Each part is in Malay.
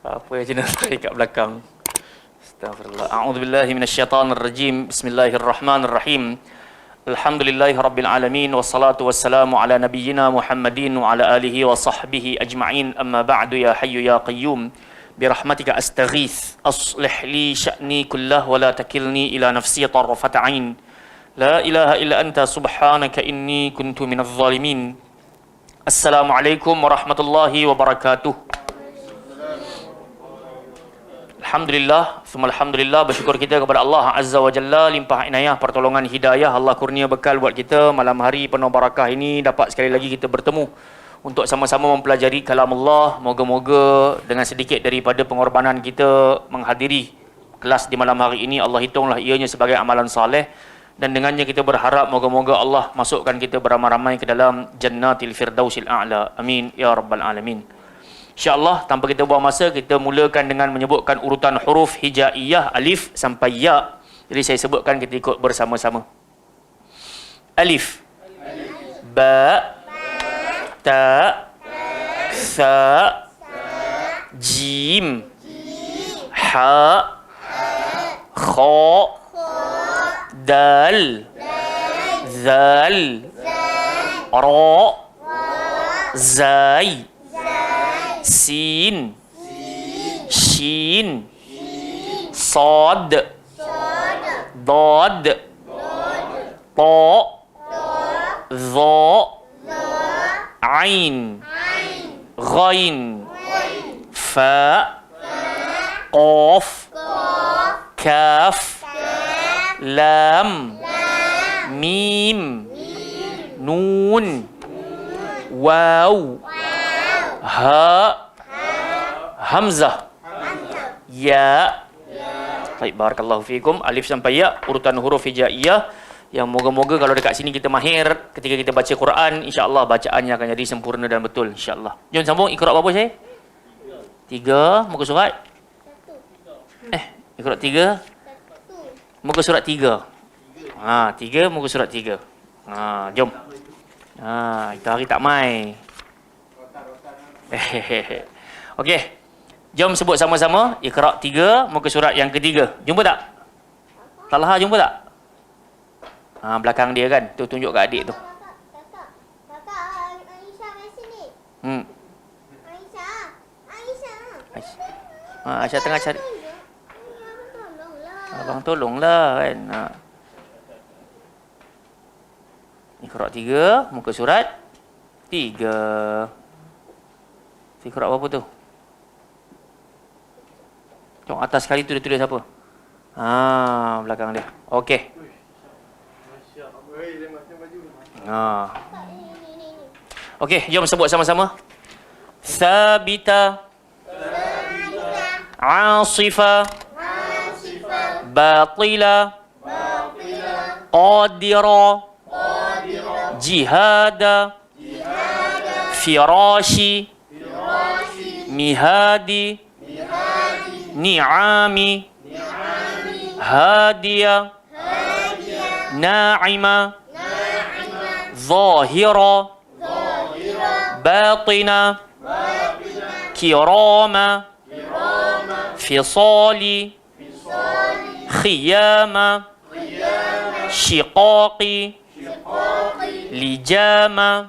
Apa yang jenis tarik kat belakang? Astaghfirullah. A'udzubillahi minasyaitonirrajim. Bismillahirrahmanirrahim. Alhamdulillahi rabbil alamin wassalatu wassalamu ala nabiyyina Muhammadin wa ala alihi wa sahbihi ajma'in. Amma ba'du, ya hayyu ya qayyum birahmatika astaghits aslih li sya'ni kullah wa la takilni ila nafsi tarfata 'ain. La ilaha illa anta subhanaka inni kuntu minadh zalimin. Assalamualaikum warahmatullahi wabarakatuh. Alhamdulillah, alhamdulillah, bersyukur kita kepada Allah Azza wa Jalla, limpah inayah, pertolongan hidayah, Allah kurnia bekal buat kita malam hari penuh barakah ini dapat sekali lagi kita bertemu untuk sama-sama mempelajari kalam Allah. Moga-moga dengan sedikit daripada pengorbanan kita menghadiri kelas di malam hari ini, Allah hitunglah ianya sebagai amalan saleh, dan dengannya kita berharap moga-moga Allah masukkan kita beramai-ramai ke dalam Jannatil Firdausil A'la. Amin ya rabbal alamin. InsyaAllah, tanpa kita buang masa, kita mulakan dengan menyebutkan urutan huruf hijaiyah alif sampai ya. Jadi saya sebutkan, kita ikut bersama-sama. Alif, ba, ta, sa, jim, ha, kha, dal, zal, ra, zai, sin, shin, sad, dad, ta, dha, ain, ghain, fa, qaf, kaf, lam, mim, nun, waw, ha, hamzah, ya. Baik, barakallahu fiikum. Alif sampai ya, urutan huruf hijaiyah yang moga-moga kalau dekat sini kita mahir ketika kita baca Quran, insya-Allah bacaannya akan jadi sempurna dan betul, insya-Allah. Jom sambung, Iqra berapa saya? 3, muka surat? Iqra 3. Muka surat 3. 3 muka surat 3. Jom. Kita hari tak mai. Okey. Jom sebut sama-sama. Iqra 3, muka surat yang ketiga. Jumpa tak? Talha jumpa tak? Belakang dia kan. Tu tunjuk kat adik tu. Kakak Aisyah kat sini. Aisyah tengah cari. Tolonglah. Abang tolonglah kan. Iqra 3, muka surat 3. Iqra apa tu? Tengok atas sekali tu dia tulis apa? Belakang dia. Okey. Okey, jom sebut sama-sama. Sabita, Asifa, Batila, Qadira, Jihada, Firashi, Mihadi, Ni'ami, Hadiya, Na'ima, Zahira, Batina, Kirama, Fisali, Khiyama, Shiqaqi, Lijama,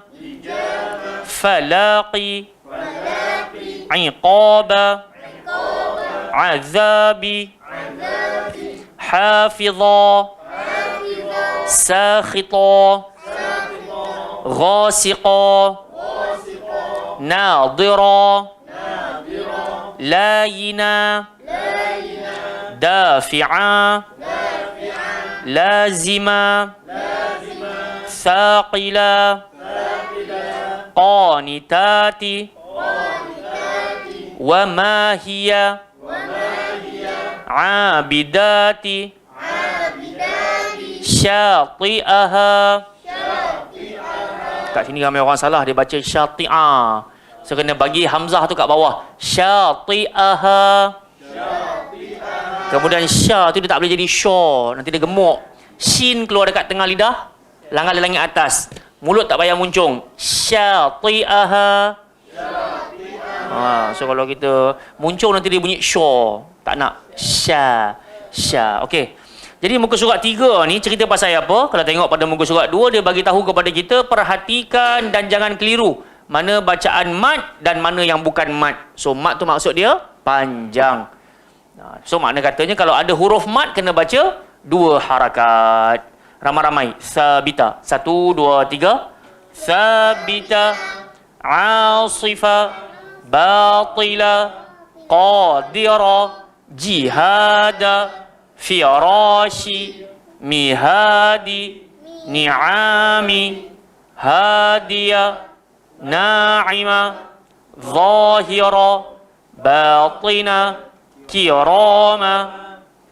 Falaqi, Iqaba, Azabi, Hafidha, Sakhita, Ghasiqa, Nadira, Layina, Dafi'a, Lazima, Thaqila, Qanitati, Wamahiyya, Abidati, Syati'aha. Kat sini ramai orang salah, dia baca syati'ah. So kena bagi hamzah tu kat bawah. Syati'aha. Kemudian sya tu dia tak boleh jadi sya, nanti dia gemuk. Shin keluar dekat tengah lidah, langar di langit atas. Mulut tak payah muncung. Syati'aha. So kalau kita muncung nanti dia bunyi sya. Tak nak. Sya. Okey. Jadi muka surat 3 ni cerita pasal apa? Kalau tengok pada muka surat 2, dia bagi tahu kepada kita, perhatikan dan jangan keliru. Mana bacaan mat dan mana yang bukan mat. So mat tu maksud dia panjang. So makna katanya kalau ada huruf mat kena baca 2 harakat. Ramai-ramai. Sabita. 1, 2, 3. Sabita. Asifa. Batila. Qadira. Jihada. Firashi. Mihadi. Ni'ami. Hadiya. Na'ima. Zahira. Batina. Kirama.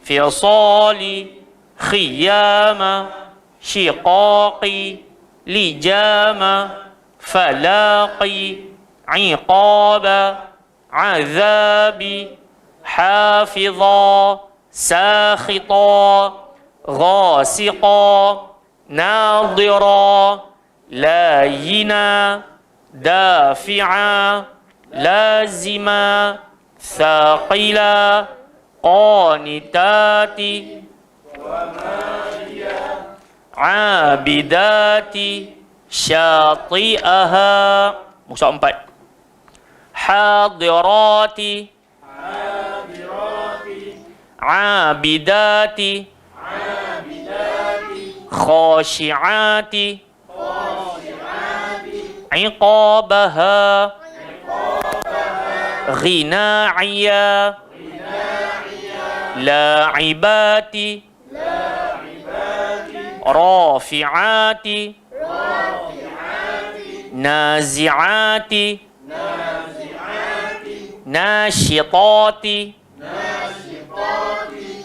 Fisali. Khiyama. Shiqaqi. Lijama. Falaqi. Iqaba. Azabi. Hafiza. Sakhita. Ghasiqa. Nadira. Layina. Dafi'a. Lazima. Thaqila. Qanitati. Abidati. Syati'aha. Muka 4. Hadirati. Abidati. Khashi'ati. Iqabaha. Ghina'iyya. La'ibati. Rafi'ati. Nazi'ati. Nashitati.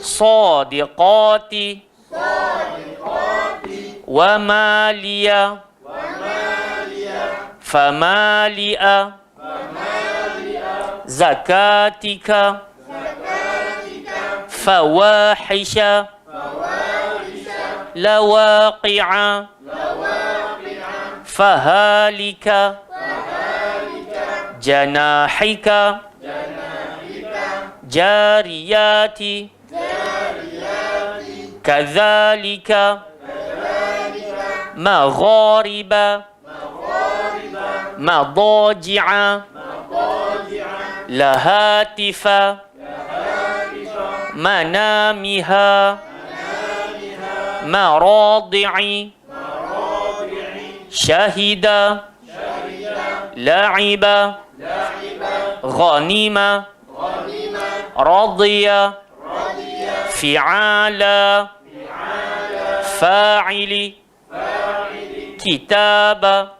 Sadiqati. Wamaliya. Famali'a. Zakatika. Fawahisha. Lawaqi'a. Fahalika. Janahika. Jariyati. Kadzalika. Maghariba. Madaji'a. Lahatifa. Manamiha. Maradi'i. Syahida. La'iba. Ghanima. Radiya. Fi'ala. Fa'ili. Kitaba.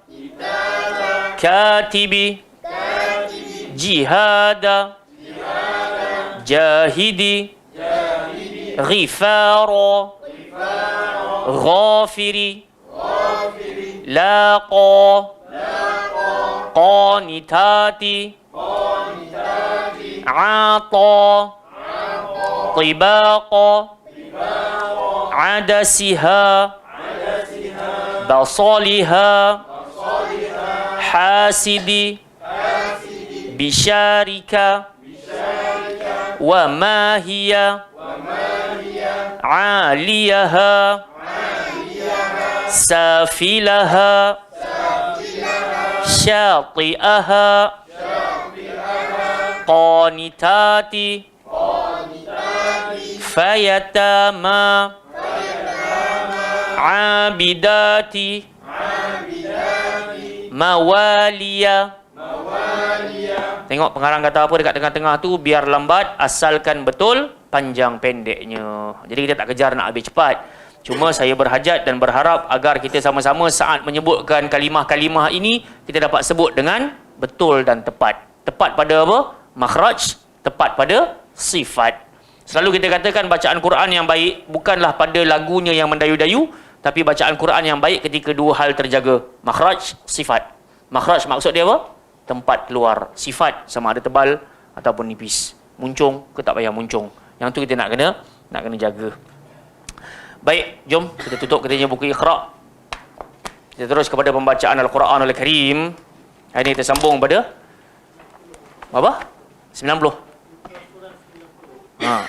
Katibi. Jihada. Jahidi. Ghifara. Ghafiri. Laqa. Qanitati. Ata. Tibaqa. Adasiha. Basaliha. Hasidi. Bisharika. Wa mahiya. Aliyaha. Safilaha. Syati'aha. Qanitati. Fayatama. Abidati. Mawaliya. Tengok pengarang kata apa dekat tengah-tengah tu, biar lambat asalkan betul panjang pendeknya. Jadi kita tak kejar nak habis cepat. Cuma saya berhajat dan berharap agar kita sama-sama saat menyebutkan kalimah-kalimah ini kita dapat sebut dengan betul dan tepat. Tepat pada apa? Makhraj, tepat pada sifat. Selalu kita katakan bacaan Quran yang baik bukanlah pada lagunya yang mendayu-dayu, tapi bacaan Quran yang baik ketika 2 hal terjaga. Makhraj, sifat. Makhraj maksud dia apa? Tempat keluar. Sifat sama ada tebal ataupun nipis. Muncung ke tak payah muncung. Yang tu kita nak kena jaga. Baik, jom kita tutup katanya buku Iqra. Kita terus kepada pembacaan Al-Quranul Karim. Hari ini kita sambung pada Berapa? 90. Ha.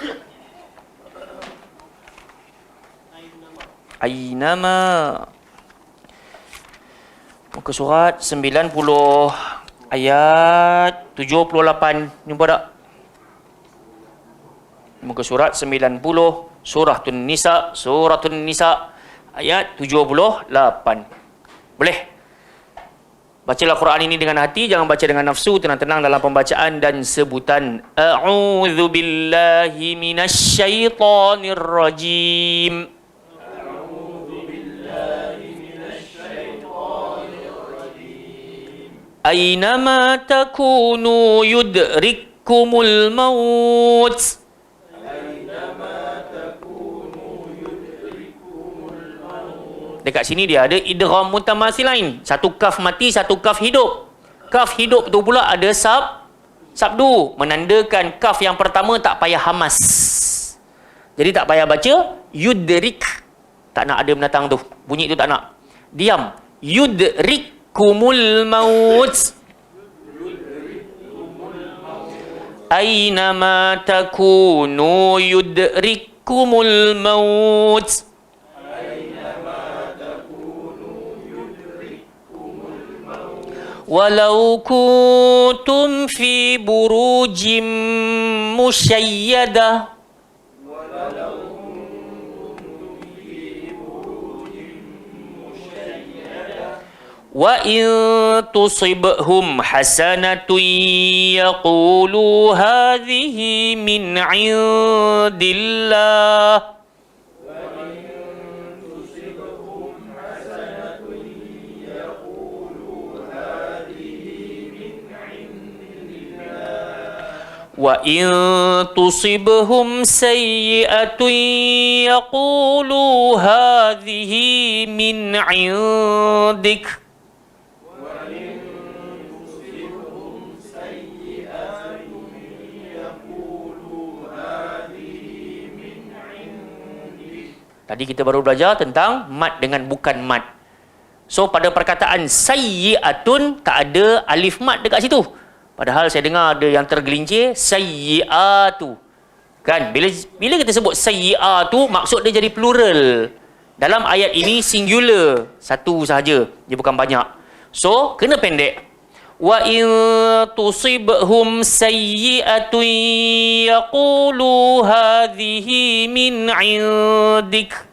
Ainama. Muka surat 90 ayat 78. Jumpa tak? Muka surat 90 Suratul Nisa ayat 78. Boleh? Bacalah Quran ini dengan hati, jangan baca dengan nafsu, tenang-tenang dalam pembacaan dan sebutan. A'udzu billahi minasyaitonir rajim. Aynama takunu yudrikkumul maut. Dekat sini dia ada idgham mutamatsilain. Satu kaf mati, satu kaf hidup. Kaf hidup tu pula ada sabdu, menandakan kaf yang pertama tak payah hamas. Jadi tak payah baca yudrik. Tak nak ada binatang tu. Bunyi tu tak nak. Diam. Yudrikkumul maut. Aynama takunu yudrikkumul maut. Walau kuntum fi burujim musyayyadah. Wa in tusibhum hasanatun yaqulu hadhihi min indillah. Wa in tusibhum sayyi'atun yaqulu hadhihi min 'indik. Tadi kita baru belajar tentang mat dengan bukan mat. So pada perkataan sayyi'atun tak ada alif mat dekat situ. Padahal saya dengar ada yang tergelincir sayyi'atu. Kan? Bila kita sebut sayyi'atu, maksud dia jadi plural. Dalam ayat ini singular, satu sahaja, dia bukan banyak. So kena pendek. Wa in tusibhum sayyi'atun yaqulu hadhihi min 'indik.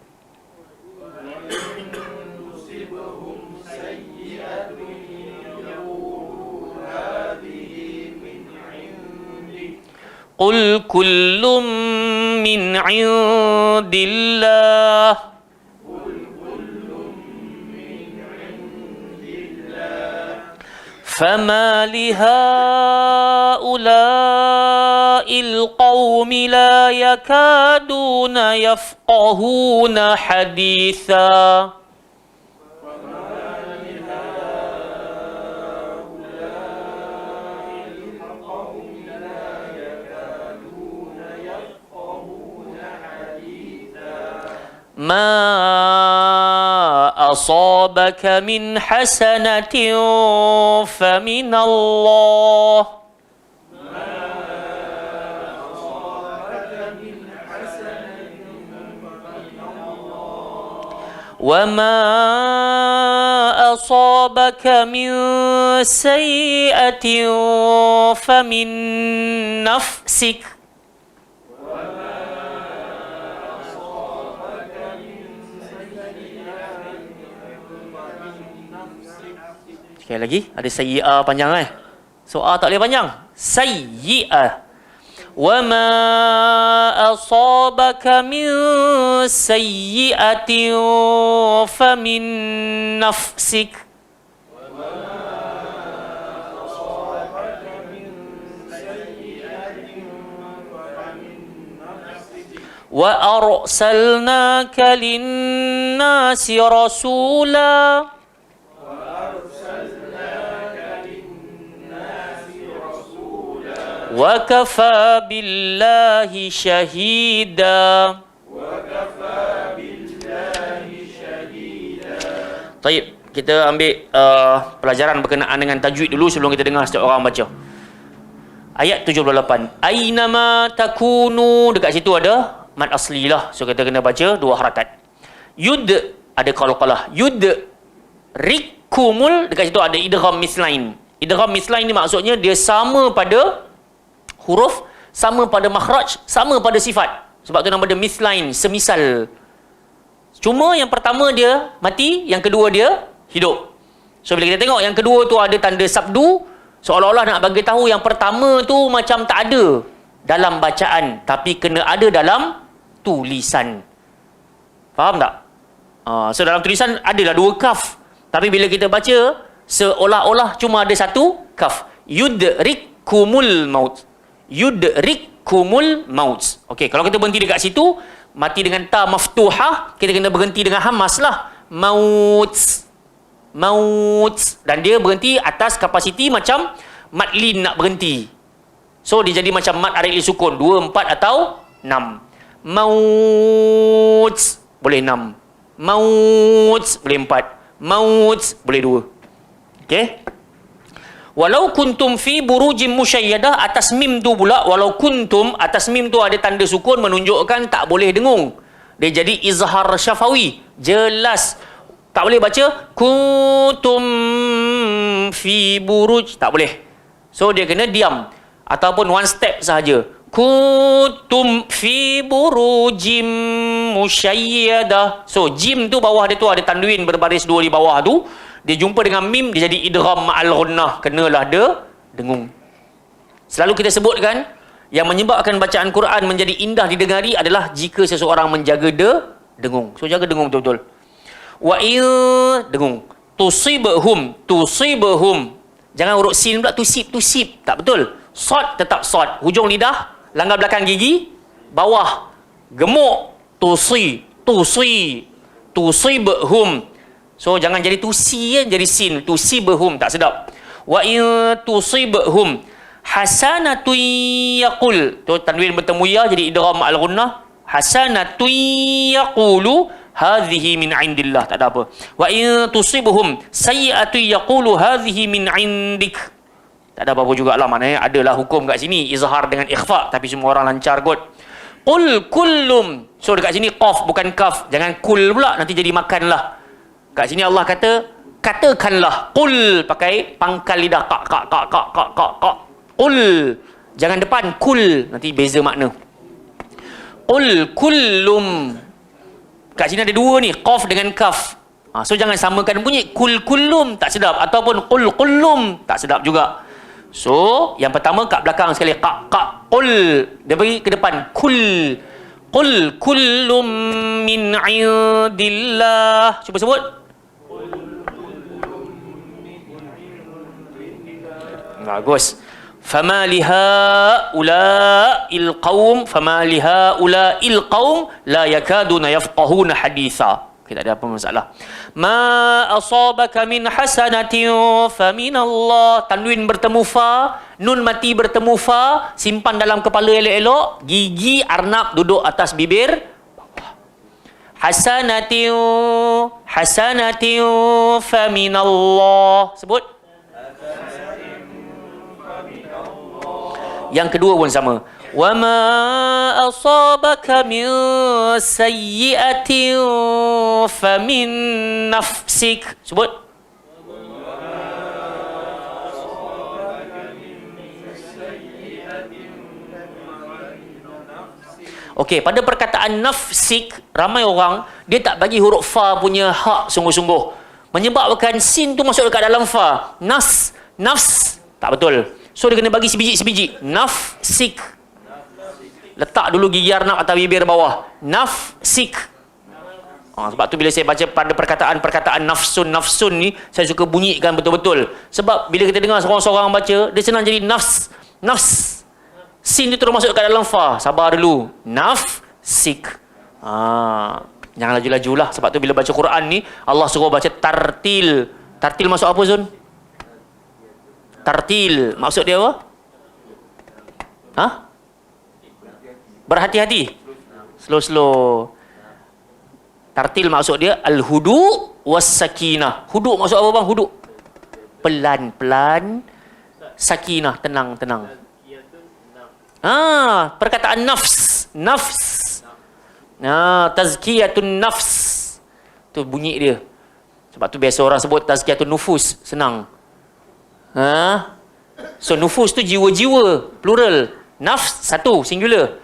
Qul kullum min 'indillah. فما لهؤلاء القوم لا يكادون يفقهون حديثا. ما أصابك من حسنة فمن الله. وما أصابك من سيئة فمن نفسك. Sekali lagi, ada sayyi'ah panjang So A tak boleh panjang. Sayyi'ah. Wa ma asabaka min sayyi'atin fa min nafsik. Wa arsalnaka lin-nasi rasula. وَكَفَى بِاللَّهِ شَهِيدًا. Baik, kita ambil pelajaran berkenaan dengan tajwid dulu sebelum kita dengar setiap orang baca. Ayat 78. Ainama takunu, dekat situ ada mad asli lah. So kita kena baca 2 harakat. Yud ada qalqalah. Yud rikumul, dekat situ ada idgham mislain. Idgham mislain ni maksudnya dia sama pada huruf, sama pada makhraj, sama pada sifat. Sebab tu nama dia mislain, semisal. Cuma yang pertama dia mati, yang kedua dia hidup. So bila kita tengok yang kedua tu ada tanda sabdu, seolah-olah nak bagi tahu yang pertama tu macam tak ada dalam bacaan, tapi kena ada dalam tulisan. Faham tak? So dalam tulisan adalah 2 kaf, tapi bila kita baca seolah-olah cuma ada 1 kaf. Yudrikumul maut. Yudrikumul maut. Okey, kalau kita berhenti dekat situ, mati dengan ta maftuhah, kita kena berhenti dengan hamas lah. Maut. Maut. Dan dia berhenti atas kapasiti macam mad lin nak berhenti. So dia jadi macam mad arid li sukun 2, 4 atau 6. Maut boleh 6. Maut boleh 4. Maut boleh 2. Okey. Walau kuntum fi burujim musyayyadah, atas mim tu pula, walau kuntum, atas mim tu ada tanda sukun menunjukkan tak boleh dengung. Dia jadi izhar syafawi. Jelas. Tak boleh baca kuntum fi buruj. Tak boleh. So dia kena diam. Ataupun one step sahaja. Kuntum fi burujim musyayyadah. So jim tu bawah dia tu ada tanwin berbaris 2 di bawah tu. Dia jumpa dengan mim, dia jadi idgham ma'al ghunnah. Kenalah dia dengung. Selalu kita sebutkan, yang menyebabkan bacaan Quran menjadi indah didengari adalah jika seseorang menjaga dengung. So jaga dengung betul-betul. Wa in dengung. Tusibhum. Jangan urut sin pula, tusib. Tak betul. Sod tetap sod. Hujung lidah, langgar belakang gigi, bawah gemuk. Tusibhum. So jangan jadi tusi, jadi sin. Tusibhum tak sedap. Wa in tusibhum hasanatun yaqul. Tu tanwin bertemu ya jadi idgham al ghunnah. Hasanatun yaqulu hadhihi min indillah. Tak ada apa. Wa in tusibhum sayyi'atun yaqulu hadhihi min indik. Tak ada apa-apa jugalah, maknanya adalah hukum kat sini izhar dengan ikhfa, tapi semua orang lancar kot. Qul kullum. So dekat sini qaf bukan kaf. Jangan kul pula, nanti jadi makanlah. Kat sini Allah kata, katakanlah. Qul, pakai pangkal lidah. Kak. Qul. Jangan depan, kul. Nanti beza makna. Qul kullum. Kat sini ada 2 ni, qaf dengan kaf. So jangan samakan bunyi. Kul kullum, tak sedap. Ataupun qul kullum, tak sedap juga. So, yang pertama kat belakang sekali. Kak. Qul. Dia bagi ke depan. Kul. Qul kullum min indillah. Cuba sebut. Bagus. Fama lihaula'il qaum la yakaduna yafqahuna haditha. Kita ada apa masalah? Ma asabaka min hasanatin faminallah. Tanwin bertemu fa, nun mati bertemu fa, simpan dalam kepala elok-elok, gigi arnab duduk atas bibir bawah. Hasanatin faminallah. Sebut. Yang kedua pun sama. Wa ma asabaka min sayyi'atin famin nafsik. Sebut. Okey, pada perkataan nafsik, ramai orang dia tak bagi huruf fa punya hak sungguh-sungguh. Menyebabkan sin tu masuk dekat dalam fa. Nafs, tak betul. So dia kena bagi sebiji-sebiji. Nafsik. Letak dulu gigi arnab atas bibir bawah. Nafsik. Sebab tu bila saya baca pada perkataan nafsun ni, saya suka bunyikan betul-betul. Sebab bila kita dengar seorang-seorang baca, dia senang jadi nafs. Sin dia terus masuk kat dalam fa. Sabar dulu. Nafsik. Jangan laju-laju lah. Sebab tu bila baca Quran ni, Allah suruh baca tartil. Tartil maksud apa, Zul? Tartil maksud dia apa? Berhati-hati. Slow. Tartil maksud dia al-hudu was-sakinah. Hudu maksud apa bang? Hudu. Pelan-pelan. Sakinah, tenang. Perkataan nafs. Tazkiyatun nafs. Tu bunyi dia. Sebab tu biasa orang sebut tazkiyatun nufus. Senang. So nufus tu jiwa-jiwa, plural. Nafs satu, singular.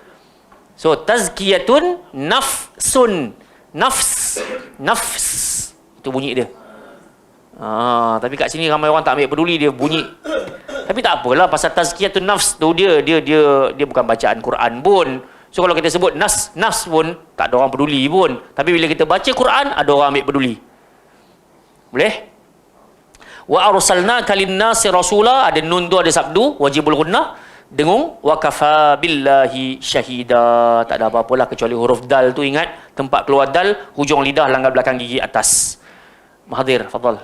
So tazkiyatun nafsun. Nafs. Itu bunyi dia. Tapi kat sini ramai orang tak ambil peduli dia bunyi. Tapi tak apalah, pasal tazkiyatun nafs tu dia bukan bacaan Quran pun. So kalau kita sebut nas pun tak ada orang peduli pun. Tapi bila kita baca Quran, ada orang ambil peduli. Boleh? Wa arsalnaka lin-nasi rasula, ada nun tu, ada sabdu, wajibul gunnah. Dengung, wa kafa billahi syahida. Tak ada apa-apalah kecuali huruf dal tu, ingat. Tempat keluar dal, hujung lidah langgar belakang gigi atas. Mahathir, fadal.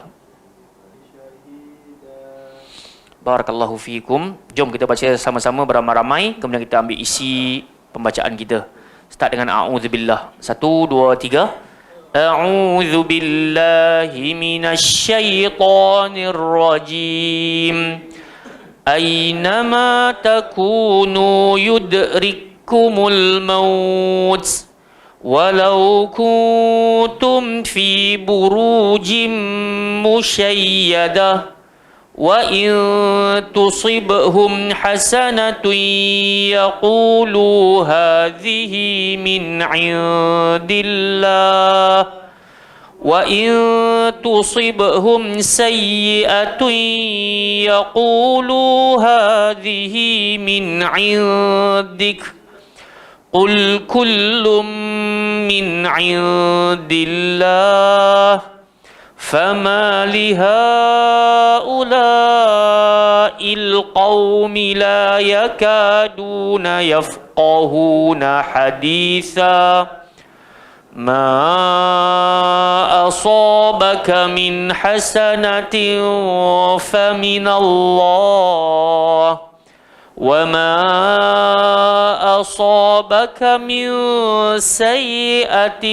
Barakallahu fiikum. Jom kita baca sama-sama beramai-ramai, kemudian kita ambil isi pembacaan kita. Start dengan a'udzubillah. 1, 2, 3. A'udzu billahi minasyaitonir rajim. Aynama takunu yudrikkumul maut. Walau kuntum fi burujim musyayyadah. وَإِن تُصِبْهُمْ حَسَنَةٌ يَقُولُوا هَذِهِ مِنْ عِنْدِ اللَّهِ وَإِن تُصِبْهُمْ سَيِّئَةٌ يَقُولُوا هَذِهِ مِنْ عِنْدِكَ قُلْ كُلٌّ مِنْ عِنْدِ اللَّهِ فما لهؤلاء القوم لا يكادون يفقهون حديثا ما أصابك من حسنة فمن الله وما أصابك من سيئة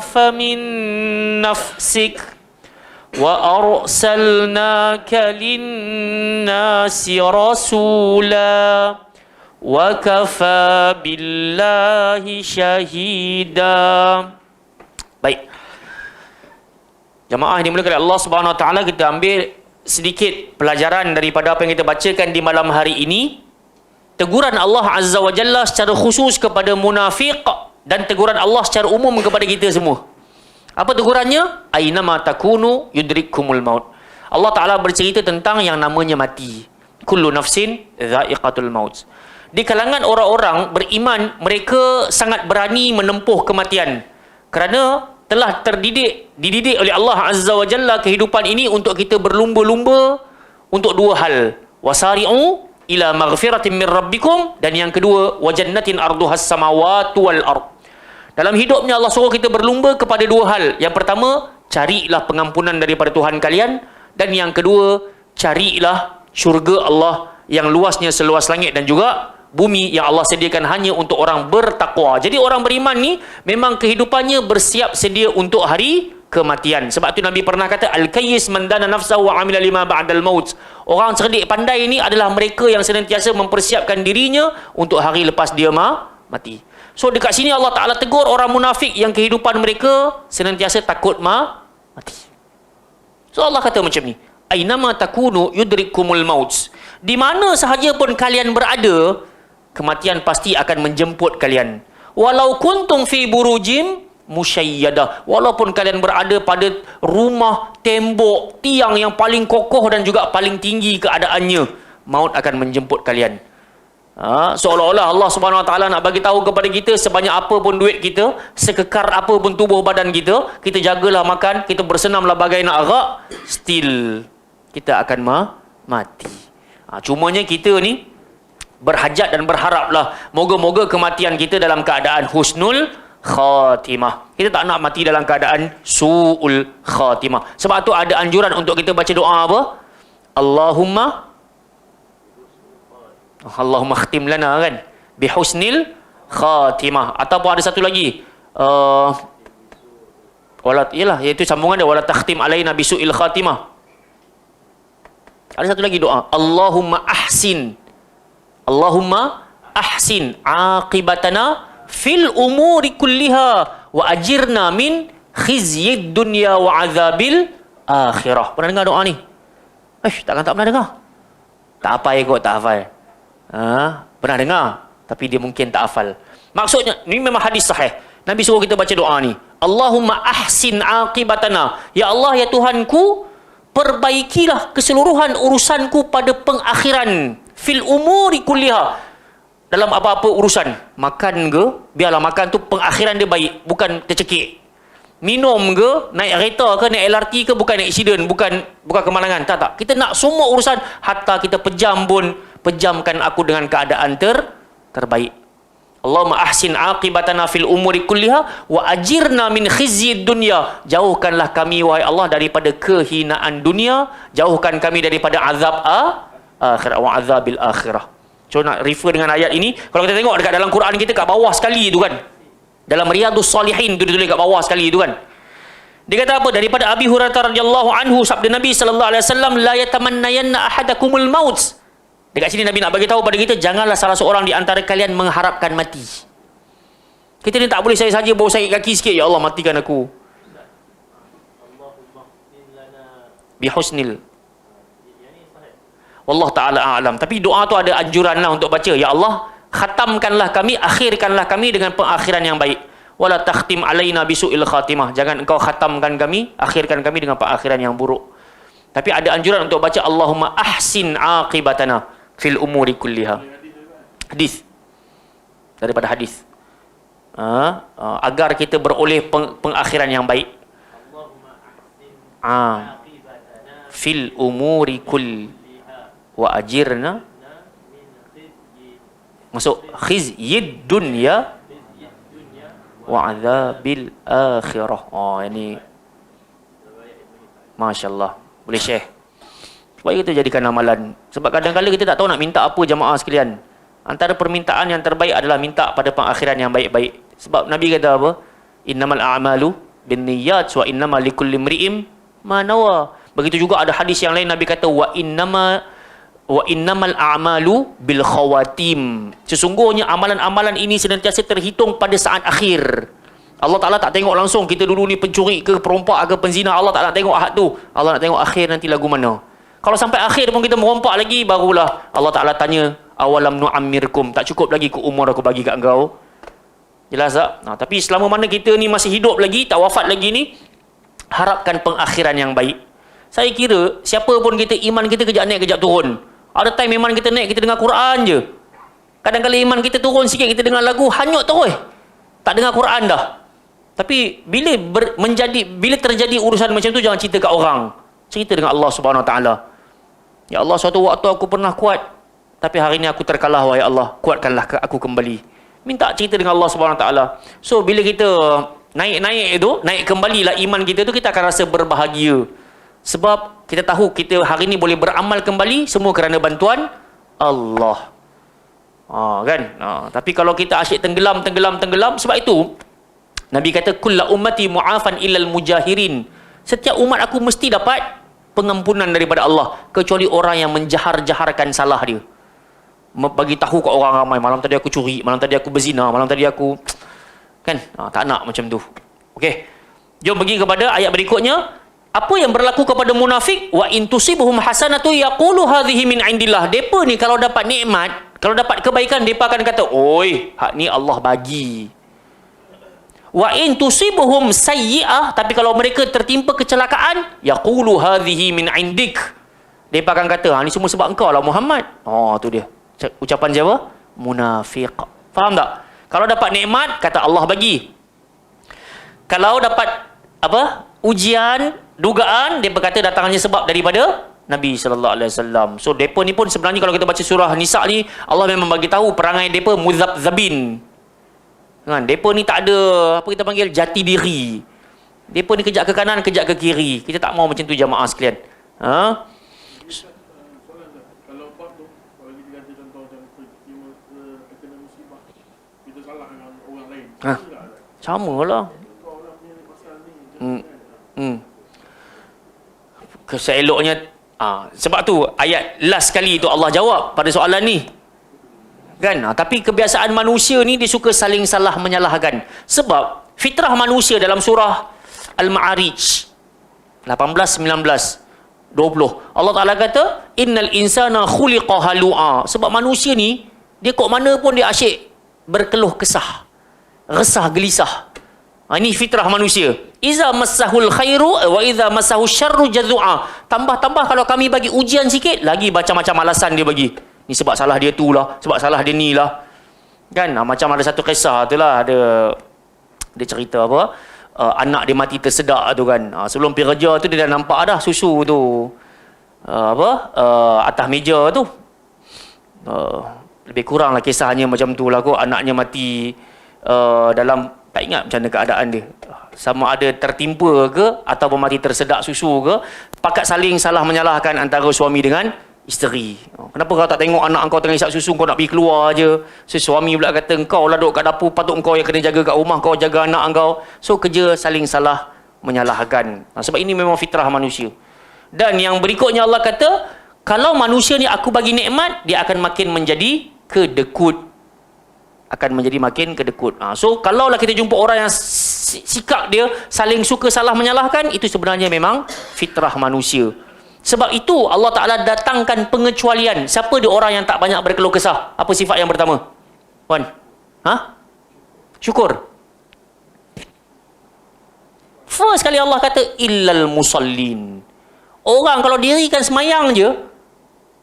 فمن نفسك وأرسلناك للناس رسولا وكفى بالله شهيدا. Baik. Jamaah yang dimuliakan oleh Allah Subhanahu Wa Taala, kita ambil sedikit pelajaran daripada apa yang kita bacakan di malam hari ini. Teguran Allah Azza wa Jalla secara khusus kepada munafik dan teguran Allah secara umum kepada kita semua. Apa tegurannya? Aynama takunu yudrikkumul maut. Allah Ta'ala bercerita tentang yang namanya mati. Kullu nafsin dha'iqatul maut. Di kalangan orang-orang beriman, mereka sangat berani menempuh kematian. Kerana telah dididik oleh Allah Azza wa Jalla kehidupan ini untuk kita berlumba-lumba untuk dua hal. Wasari'u ila maghfiratin min rabbikum, dan yang kedua wa jannatin arduhas samawati wal ard. Dalam hidupnya Allah suruh kita berlumba kepada dua hal. Yang pertama, carilah pengampunan daripada Tuhan kalian, dan yang kedua, carilah syurga Allah yang luasnya seluas langit dan juga bumi yang Allah sediakan hanya untuk orang bertakwa. Jadi orang beriman ni memang kehidupannya bersiap sedia untuk hari kematian. Sebab tu Nabi pernah kata, al-kayyis man dana nafsahu wa amila lima ba'dal maut. Orang cerdik pandai ni adalah mereka yang senantiasa mempersiapkan dirinya untuk hari lepas dia mati. So dekat sini Allah Ta'ala tegur orang munafik yang kehidupan mereka senantiasa takut mati. So Allah kata macam ni, aynama takunu yudrikkumul maut. Di mana sahaja pun kalian berada, kematian pasti akan menjemput kalian. Walau kuntum fi burujim musyayyadah. Walaupun kalian berada pada rumah, tembok, tiang yang paling kokoh dan juga paling tinggi keadaannya, maut akan menjemput kalian. Seolah-olah Allah Subhanahu Wa Taala nak bagi tahu kepada kita, sebanyak apa pun duit kita, sekekar apa pun tubuh badan kita, kita jagalah makan, kita bersenamlah bagai nak arak, still kita akan mati. Cumanya kita ni berhajat dan berharaplah moga-moga kematian kita dalam keadaan husnul khatimah. Kita tak nak mati dalam keadaan su'ul khatimah. Sebab tu ada anjuran untuk kita baca doa apa? Allahumma khtim lana, kan? Bihusnil khatimah. Ataupun ada satu lagi, yalah, iaitu sambungan dia, wala takhtim alaina bisu'il khatimah. Ada satu lagi doa, Allahumma ahsin ahsin aqibatana fil umuri kulliha wa ajirna min khizyid dunya wa azabil akhirah. Pernah dengar doa ni? Takkan tak pernah dengar. Tak apa kot, tak hafal. Pernah dengar, tapi dia mungkin tak hafal. Maksudnya, ni memang hadis sahih. Nabi suruh kita baca doa ni. Allahumma ahsin aqibatana. Ya Allah, ya Tuhanku, perbaikilah keseluruhan urusanku pada pengakhiran. Fil umuri kulliha. Dalam apa-apa urusan. Makan ke, biarlah makan tu pengakhiran dia baik. Bukan tercekik. Minum ke, naik kereta ke, naik LRT ke, bukan accident, bukan kemalangan. Tak. Kita nak semua urusan, hatta kita pejam pun, pejamkan aku dengan keadaan terbaik. Allahumma ahsin aqibatana fil umuri kulliha wa ajirna min khizyid dunya. Jauhkanlah kami wahai Allah daripada kehinaan dunia, jauhkan kami daripada azab akhirat wa azabil akhirah. So nak refer dengan ayat ini, kalau kita tengok dekat dalam Quran kita kat bawah sekali tu kan. Dalam Riyadhus Salihin tu ditulis kat bawah sekali tu kan. Dia kata apa? Daripada Abi Hurairah radhiyallahu anhu, sabda Nabi sallallahu alaihi wasallam, la yatamannayanna ahadakumul maut. Dekat sini Nabi nak bagi tahu pada kita, janganlah salah seorang di antara kalian mengharapkan mati. Kita ni tak boleh saya saja bawa sakit kaki sikit, ya Allah matikan aku. Bihusnil. Wallah ta'ala a'lam. Tapi doa tu ada anjuran lah untuk baca. Ya Allah, khatamkanlah kami, akhirkanlah kami dengan pengakhiran yang baik. Wala takhtim alaina bisu'il khatimah. Jangan engkau khatamkan kami, akhirkan kami dengan pengakhiran yang buruk. Tapi ada anjuran untuk baca Allahumma ahsin aqibatana fil umuri kulliha. Hadis. Daripada hadis. Agar kita beroleh pengakhiran yang baik. Fil umuri kulliha wa ajirna. Masuk khizyid dunya wa azabil akhirah. Ini masya-Allah. Boleh share supaya kita jadikan amalan. Sebab kadang-kadang kita tak tahu nak minta apa jamaah sekalian. Antara permintaan yang terbaik adalah minta pada pengakhiran yang baik-baik. Sebab Nabi kata apa? Innamal a'malu binniyat wa innamal likulli imri'in ma nawa. Begitu juga ada hadis yang lain Nabi kata wa innamal a'malu bil khawatim. Sesungguhnya amalan-amalan ini senantiasa terhitung pada saat akhir. Allah Ta'ala tak tengok langsung kita dulu ni pencuri ke, perompak ke, penzina. Allah tak nak tengok ahad tu. Allah nak tengok akhir nanti lagu mana. Kalau sampai akhir pun kita merompak lagi, barulah Allah Ta'ala tanya, awalam nu'ammirkum, tak cukup lagi ke umur aku bagi kat engkau? Jelas tak? Tapi selama mana kita ni masih hidup lagi, tak wafat lagi ni, harapkan pengakhiran yang baik. Saya kira siapa pun kita, iman kita kejap naik kejap turun. Ada time iman kita naik, kita dengar Quran je. Kadang-kadang iman kita turun sikit, kita dengar lagu, hanyut terus. Tak dengar Quran dah. Tapi bila terjadi urusan macam tu, jangan cerita kat orang. Cerita dengan Allah Subhanahu Wa Taala. Ya Allah, suatu waktu aku pernah kuat, tapi hari ini aku terkalah, wahai Allah, kuatkanlah aku kembali. Minta cerita dengan Allah Subhanahu Wa Taala. So bila kita naik itu, naik kembalilah iman kita tu, kita akan rasa berbahagia. Sebab kita tahu kita hari ini boleh beramal kembali semua kerana bantuan Allah. Kan? Tapi kalau kita asyik tenggelam, sebab itu Nabi kata kullu ummati mu'afan illal mujahirin. Setiap umat aku mesti dapat pengampunan daripada Allah kecuali orang yang menjahar-jaharkan salah dia. Bagi tahu kat orang ramai, malam tadi aku curi, malam tadi aku berzina, malam tadi aku kan, tak nak macam tu. Okey. Jom pergi kepada ayat berikutnya. Apa yang berlaku kepada munafik? Wa in tusibuhum hasanatu yaqulu hadhihi min indillah. Depa ni kalau dapat nikmat, kalau dapat kebaikan, depa akan kata, "Oi, hak ni Allah bagi." Wa in tusibuhum sayyi'ah, tapi kalau mereka tertimpa kecelakaan, yaqulu hadhihi min indik. Depa akan kata, ni semua sebab engkau lah Muhammad. Tu dia. Ucapan siapa? Munafiq. Faham tak? Kalau dapat nikmat, kata Allah bagi. Kalau dapat ujian, dugaan, dia berkata datangnya sebab daripada Nabi sallallahu alaihi wasallam. So depa ni pun sebenarnya kalau kita baca surah Nisa ni, Allah memang bagi tahu perangai depa muzabzabin. Kan, depa ni tak ada apa kita panggil jati diri. Depa ni kejap ke kanan, kejap ke kiri. Kita tak mau macam tu jamaah sekalian. Kalau bab tu, kalau kita kata contoh macam kena musibah, kita salah dengan orang lain. Samalah. Seeloknya sebab tu ayat last sekali tu Allah jawab pada soalan ni. Kan? Tapi kebiasaan manusia ni dia suka saling salah menyalahkan. Sebab fitrah manusia dalam surah Al-Ma'arij 18, 19, 20. Allah Ta'ala kata, innal insana khuliqa halu'a. Sebab manusia ni, dia kok mana pun dia asyik berkeluh kesah, resah gelisah. Ini fitrah manusia. Iza massahul khairu wa iza massahu syarru jazua. Tambah-tambah kalau kami bagi ujian sikit, lagi macam-macam alasan dia bagi. Ni sebab salah dia tu lah, sebab salah dia ni lah. Kan? Macam ada satu kisah tu lah, dia cerita apa, anak dia mati tersedak tu kan. Sebelum pergi kerja tu dia dah nampak dah susu tu atas meja tu. Lebih kurang lah kisahnya macam tu lah kot. Anaknya mati dalam, tak ingat macam mana keadaan dia, sama ada tertimpa ke ataupun mati tersedak susu ke. Pakat saling salah menyalahkan antara suami dengan isteri. Kenapa kau tak tengok anak kau tengah isap susu, kau nak pergi keluar je? So, suami pula kata, engkau lah duduk kat dapur, patut engkau yang kena jaga kat rumah, kau jaga anak engkau. So kerja saling salah menyalahkan. Sebab ini memang fitrah manusia. Dan yang berikutnya Allah kata, kalau manusia ni aku bagi nikmat, dia akan makin menjadi kedekut. Akan menjadi makin kedekut. So kalaulah kita jumpa orang yang sikap dia saling suka salah menyalahkan, itu sebenarnya memang fitrah manusia. Sebab itu Allah Ta'ala datangkan pengecualian. Siapa dia orang yang tak banyak berkeluh kesah? Apa sifat yang pertama? Wan? Syukur. First kali Allah kata, illal musallin. Orang kalau dirikan semayang je,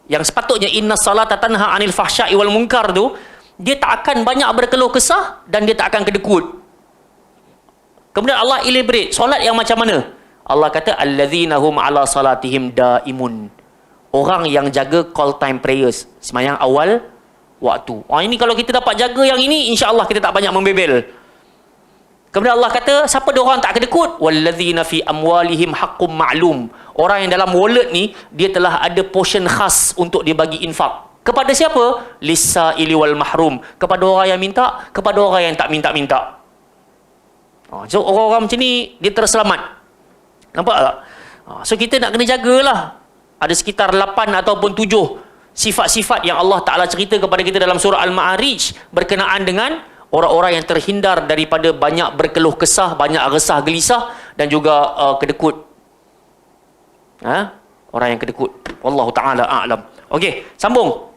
yang sepatutnya inna salata tanha anil fahsya'i wal munkar tu, dia tak akan banyak berkeluh kesah dan dia tak akan kedekut. Kemudian Allah elaborate, solat yang macam mana? Allah kata, allazina hum ala salatihim daimun. Orang yang jaga call time prayers, semayang awal waktu. Ini kalau kita dapat jaga yang ini, insya-Allah kita tak banyak membebel. Kemudian Allah kata, siapa dia orang tak kedekut? Wallazina fi amwalihim haqqum ma'lum. Orang yang dalam wallet ni, dia telah ada portion khas untuk dia bagi infak. Kepada siapa? Lis-sa'ili wal mahrum. Kepada orang yang minta, kepada orang yang tak minta-minta. So orang-orang macam ni, dia terselamat. Nampak tak? So kita nak kena jagalah. Ada sekitar 8 ataupun 7 sifat-sifat yang Allah Ta'ala cerita kepada kita dalam surah Al-Ma'arij berkenaan dengan orang-orang yang terhindar daripada banyak berkeluh kesah, banyak resah gelisah dan juga kedekut. Orang yang kedekut. Wallahu Ta'ala a'lam. Okey, sambung.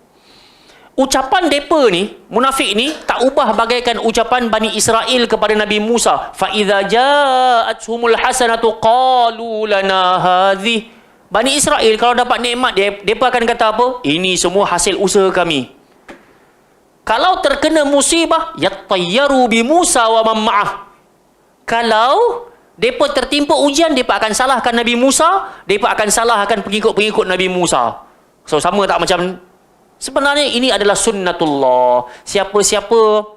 Ucapan mereka ni, munafik ni, tak ubah bagaikan ucapan Bani Israel kepada Nabi Musa. فَإِذَا جَاءَتْهُمُ الْحَسَنَةُ قَالُوا لَنَا هَذِهِ. Bani Israel kalau dapat nikmat, mereka akan kata apa? Ini semua hasil usaha kami. Kalau terkena musibah, يَطَّيَّرُوا بِمُوسَى وَمَنْ مَعَهُ. Kalau mereka tertimpa ujian, mereka akan salahkan Nabi Musa, mereka akan salahkan pengikut-pengikut Nabi Musa. So sama tak macam? Sebenarnya ini adalah sunnatullah. Siapa-siapa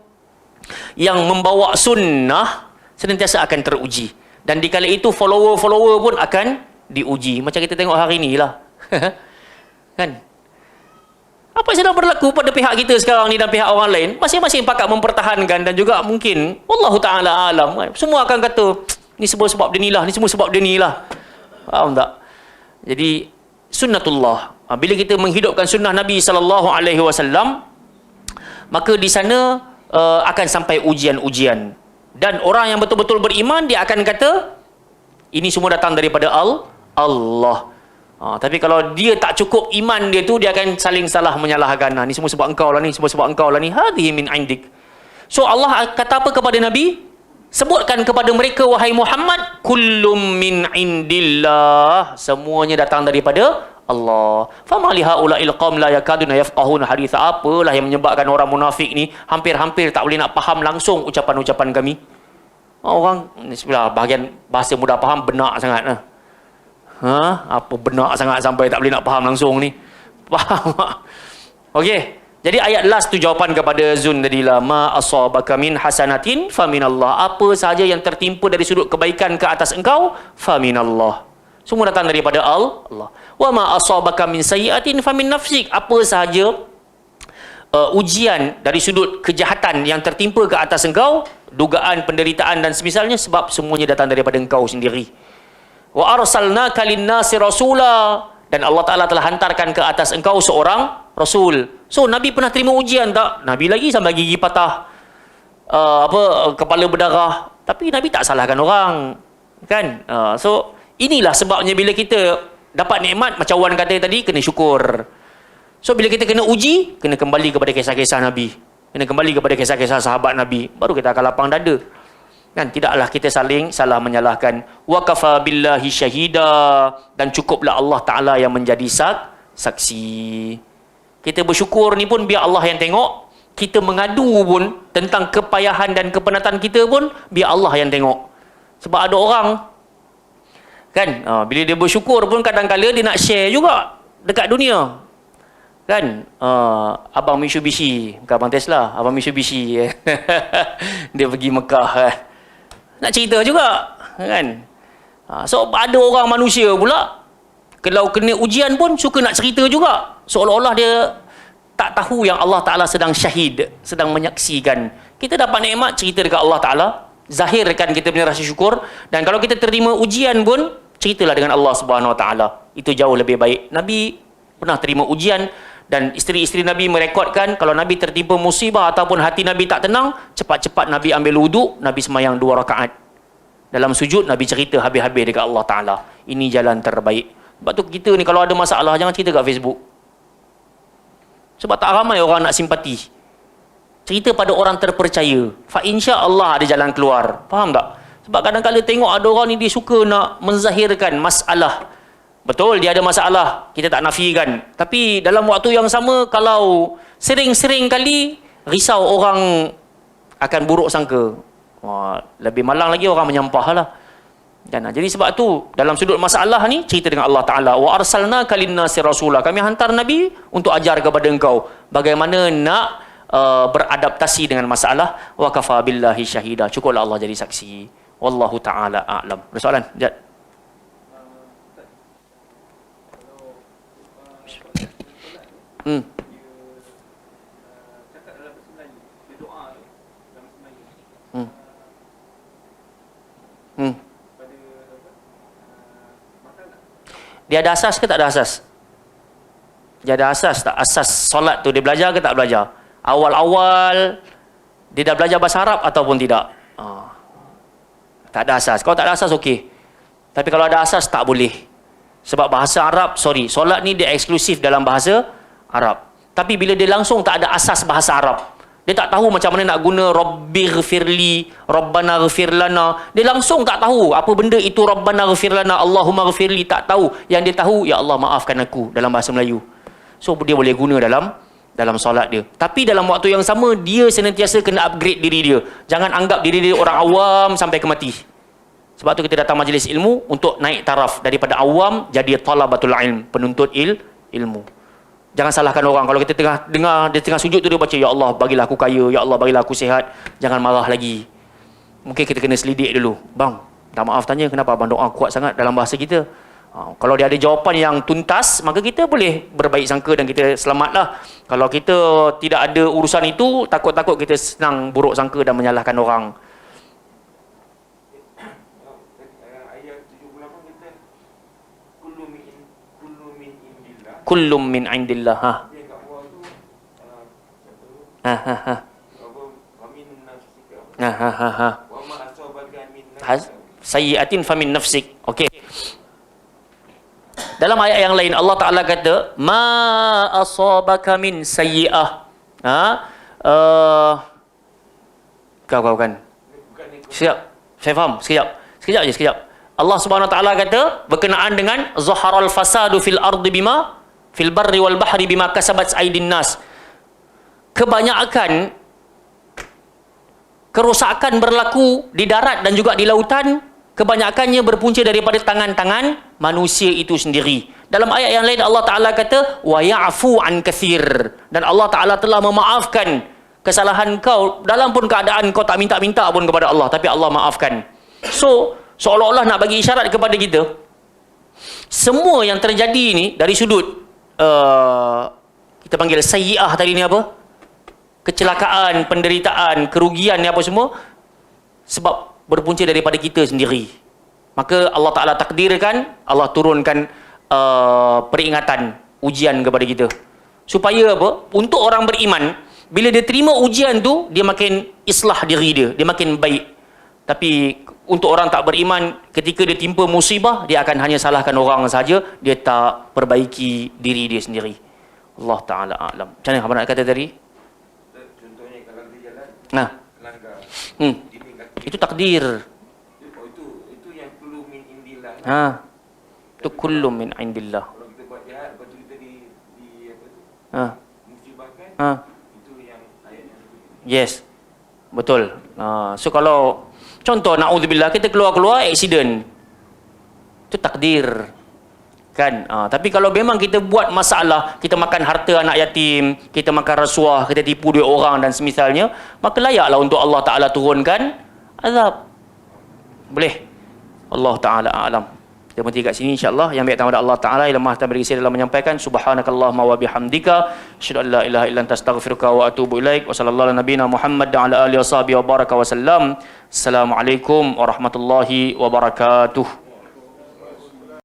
yang membawa sunnah senantiasa akan teruji. Dan dikala itu follower-follower pun akan diuji. Macam kita tengok hari ni lah. Kan? Apa yang sedang berlaku pada pihak kita sekarang ni dan pihak orang lain, masing-masing pakat mempertahankan dan juga mungkin wallahu ta'ala alam. Semua akan kata, ni semua sebab dia ni lah, ni semua sebab dia ni lah. Faham tak? Jadi sunnatullah. Bila kita menghidupkan sunnah Nabi SAW, maka di sana akan sampai ujian-ujian. Dan orang yang betul-betul beriman, dia akan kata, ini semua datang daripada Allah. Tapi kalau dia tak cukup iman dia tu, dia akan saling salah menyalahkan. Ni semua sebab engkau lah ni, semua sebab engkau lah ni. Hadhihi min indik. So Allah kata apa kepada Nabi? Sebutkan kepada mereka, wahai Muhammad, kullum min indillah. Semuanya datang daripada Allah. Fama li haula'il qaum la yakaduna yafqahuna haditha. Apalah yang menyebabkan orang munafik ni hampir-hampir tak boleh nak faham langsung ucapan-ucapan kami. Orang sebelah bahagian bahasa mudah faham benak sangat. Apa benak sangat sampai tak boleh nak faham langsung ni. Faham tak? Okey. Jadi ayat last tu jawapan kepada Zun tadi lah. Ma asabaka min hasanatin faminallah. Apa sahaja yang tertimpa dari sudut kebaikan ke atas engkau, faminallah. Semua datang daripada Allah. Wa ma asabaka min sayyi'atin famin nafsik. Apa sahaja ujian dari sudut kejahatan yang tertimpa ke atas engkau, dugaan, penderitaan dan semisalnya, sebab semuanya datang daripada engkau sendiri. Wa arsalnaka lin-nasi rasula. Dan Allah Ta'ala telah hantarkan ke atas engkau seorang Rasul. So Nabi pernah terima ujian tak? Nabi lagi sampai gigi patah, kepala berdarah, tapi Nabi tak salahkan orang, kan? So inilah sebabnya bila kita dapat nikmat, macam Wan kata tadi, kena syukur. So bila kita kena uji, kena kembali kepada kisah-kisah Nabi, kena kembali kepada kisah-kisah sahabat Nabi, baru kita akan lapang dada, kan? Tidaklah kita saling salah menyalahkan. Wa kafa billahi syahida, dan cukuplah Allah Ta'ala yang menjadi saksi. Kita bersyukur ni pun biar Allah yang tengok. Kita mengadu pun tentang kepayahan dan kepenatan kita pun biar Allah yang tengok. Sebab ada orang, kan, bila dia bersyukur pun kadang-kadang dia nak share juga dekat dunia, kan? Abang Mitsubishi, bukan Abang Tesla, Abang Mitsubishi dia pergi Mekah, nak cerita juga, kan? So ada orang manusia pula, kalau kena ujian pun suka nak cerita juga, seolah-olah dia tak tahu yang Allah Ta'ala sedang syahid, sedang menyaksikan. Kita dapat nikmat, cerita dekat Allah Ta'ala, zahirkan kita punya rasa syukur. Dan kalau kita terima ujian pun, ceritalah dengan Allah Subhanahu Wa Ta'ala. Itu jauh lebih baik. Nabi pernah terima ujian, dan isteri-isteri Nabi merekodkan, kalau Nabi tertimpa musibah ataupun hati Nabi tak tenang, cepat-cepat Nabi ambil wuduk, Nabi semayang 2 rakaat. Dalam sujud, Nabi cerita habis-habis dekat Allah Ta'ala. Ini jalan terbaik. Sebab tu kita ni kalau ada masalah, jangan cerita kat Facebook. Sebab tak ramai orang nak simpati. Cerita pada orang terpercaya. Fa insya-Allah ada jalan keluar. Faham tak? Sebab kadang-kadang tengok ada orang ni dia suka nak menzahirkan masalah. Betul, dia ada masalah, kita tak nafikan. Tapi dalam waktu yang sama, kalau sering-sering kali risau, orang akan buruk sangka. Lebih malang lagi orang menyampah lah. Dan jadi sebab tu dalam sudut masalah ni cerita dengan Allah Ta'ala. Wa arsalnaka linnasi rasula, kami hantar Nabi untuk ajar kepada engkau bagaimana nak beradaptasi dengan masalah. Wa kafa billahi syahida, cukuplah Allah jadi saksi. Wallahu Ta'ala a'lam. Ada soalan? Jad. Dia ada asas ke tak ada asas? Dia ada asas tak? Asas solat tu dia belajar ke tak belajar? Awal-awal dia dah belajar bahasa Arab ataupun tidak? Tak ada asas. Kalau tak ada asas, okey. Tapi kalau ada asas, tak boleh. Sebab bahasa Arab, solat ni dia eksklusif dalam bahasa Arab. Tapi bila dia langsung tak ada asas bahasa Arab, dia tak tahu macam mana nak guna Rabbighfirli, Rabbana ghfir lana. Dia langsung tak tahu apa benda itu Rabbana ghfir lana, Allahumma ghfirli, tak tahu. Yang dia tahu, ya Allah maafkan aku dalam bahasa Melayu. So dia boleh guna dalam solat dia. Tapi dalam waktu yang sama, dia senantiasa kena upgrade diri dia. Jangan anggap diri dia orang awam sampai ke mati. Sebab tu kita datang majlis ilmu untuk naik taraf daripada awam jadi talabatul ilm, penuntut ilmu. Jangan salahkan orang. Kalau kita tengah dengar, dia tengah sujud tu dia baca, ya Allah bagilah aku kaya, ya Allah bagilah aku sihat. Jangan marah lagi. Mungkin kita kena selidik dulu. Bang, tak maaf tanya, kenapa abang doa kuat sangat dalam bahasa kita? Kalau dia ada jawapan yang tuntas, maka kita boleh berbaik sangka dan kita selamatlah. Kalau kita tidak ada urusan itu, takut-takut kita senang buruk sangka dan menyalahkan orang. Kullum min indillah. Sayyi'atin famin nafsik. Okey. Dalam ayat yang lain Allah Ta'ala kata, ma asabaka min sayyi'ah. Kau kan. Sekejap. Saya faham. Sekejap je. Allah Subhanahu Wa Ta'ala kata berkenaan dengan zaharal fasadu fil ardi bima fil barri wal bahri bima kasabat aydin nas. Kebanyakan kerosakan berlaku di darat dan juga di lautan, kebanyakannya berpunca daripada tangan-tangan manusia itu sendiri. Dalam ayat yang lain Allah Ta'ala kata wa ya'fu an katsir, dan Allah Ta'ala telah memaafkan kesalahan kau dalam pun keadaan kau tak minta-minta pun kepada Allah, tapi Allah maafkan. So seolah-olah nak bagi isyarat kepada kita, semua yang terjadi ni dari sudut kita panggil sayyi'ah tadi ni apa? Kecelakaan, penderitaan, kerugian ni apa semua, sebab berpunca daripada kita sendiri. Maka Allah Ta'ala takdirkan, Allah turunkan peringatan, ujian kepada kita. Supaya apa? Untuk orang beriman, bila dia terima ujian tu, dia makin islah diri dia makin baik. Tapi untuk orang tak beriman, ketika dia timpa musibah, dia akan hanya salahkan orang saja, dia tak perbaiki diri dia sendiri. Allah Ta'ala a'lam. Macam mana abang nak kata tadi? Contohnya kalau dia jalan Nah, langgar dinding kaki. itu takdir. Oh, itu yang perlu min indillah. Ha. Itu kullu min indillah. Kalau kita buat jahat, lepas tu kita di apa tu? Ha. Musibahkan. Ha. Itu yang ayat yang Yes. Betul. So kalau contoh naudzubillah kita keluar-keluar accident. Itu takdir. Kan? Tapi kalau memang kita buat masalah, kita makan harta anak yatim, kita makan rasuah, kita tipu duit orang dan semisalnya, maka layaklah untuk Allah Ta'ala turunkan azab. Boleh? Allah Ta'ala a'lam. Kita berhenti kat sini insya-Allah. Yang baik daripada Allah Ta'ala yang lemah dan berisi dalam menyampaikan. Subhanakallahumma wa bihamdika asyhadu an la ilaha illa anta astaghfiruka wa atubu ilaik. Wa sallallahu ala nabiyyina Muhammad wa ala alihi wa sahbihi wa baraka wa sallam. Assalamualaikum warahmatullahi wabarakatuh.